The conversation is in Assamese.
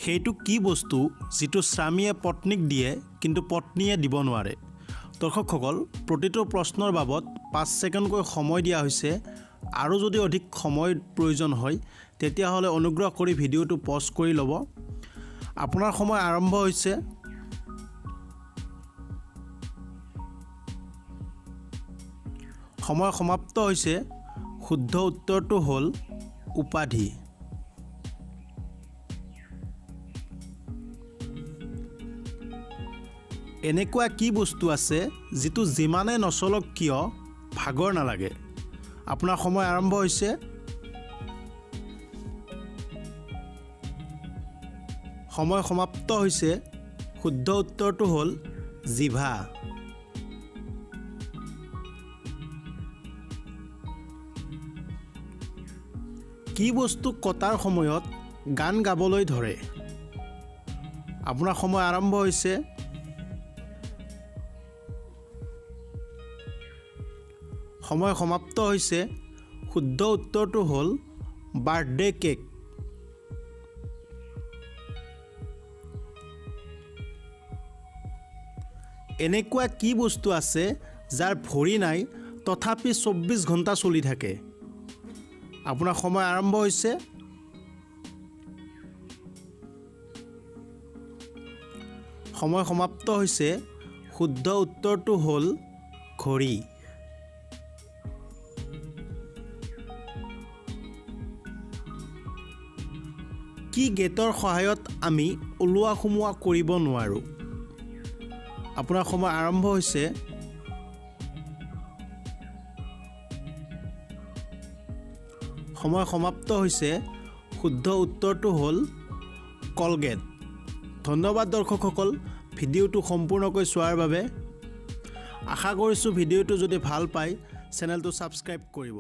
সেইটো কি বস্তু যেটো স্বামীয়ে পত্নীক দিয়ে কিন্তু পত্নীয়ে দিব নোৱাৰে। দৰ্শকসকল, প্ৰতিটো প্ৰশ্নৰ বাবদ 5 ছেকেণ্ডকৈ সময় দিয়া হৈছে। আৰু যদি অধিক সময় প্ৰয়োজন হয় তেতিয়াহ'লে অনুগ্ৰহ কৰি ভিডিঅ'টো পজ কৰি ল'ব। আপোনাৰ সময় আৰম্ভ হৈছে। সময় সমাপ্ত হৈছে। শুদ্ধ উত্তৰটো হ'ল উপাধি। এনেকুৱা কি বস্তু আছে যেটো যিমানে নচলক কিয় ভাগৰ নালাগে। আপোনাৰ সময় আৰম্ভ হৈছে। সময় সমাপ্ত হৈছে। শুদ্ধ উত্তৰটো হ'ল জিভা। কি বস্তু কটাৰ সময়ত গান গাবলৈ ধৰে। আপোনাৰ সময় আৰম্ভ হৈছে। সময় সমাপ্ত হৈছে। শুদ্ধ উত্তৰটো হ'ল বাৰ্থডে কেক। এনেকুৱা কি বস্তু আছে যাৰ ভৰি নাই তথাপি 24 ঘণ্টা চলি থাকে। আপোনাৰ সময় আৰম্ভ হৈছে। সময় সমাপ্ত হৈছে। শুদ্ধ উত্তৰটো হ'ল ঘড়ী। কি গেটৰ সহায়ত আমি ওলোৱা সোমোৱা কৰিব নোৱাৰোঁ। আপোনাৰ সময় আৰম্ভ হৈছে। সময় সমাপ্ত হৈছে। শুদ্ধ উত্তৰটো হ'ল কলগেট। ধন্যবাদ দৰ্শকসকল, ভিডিঅ'টো সম্পূৰ্ণকৈ চোৱাৰ বাবে। আশা কৰিছোঁ ভিডিঅ'টো যদি ভাল পায় চেনেলটো ছাবস্ক্ৰাইব কৰিব।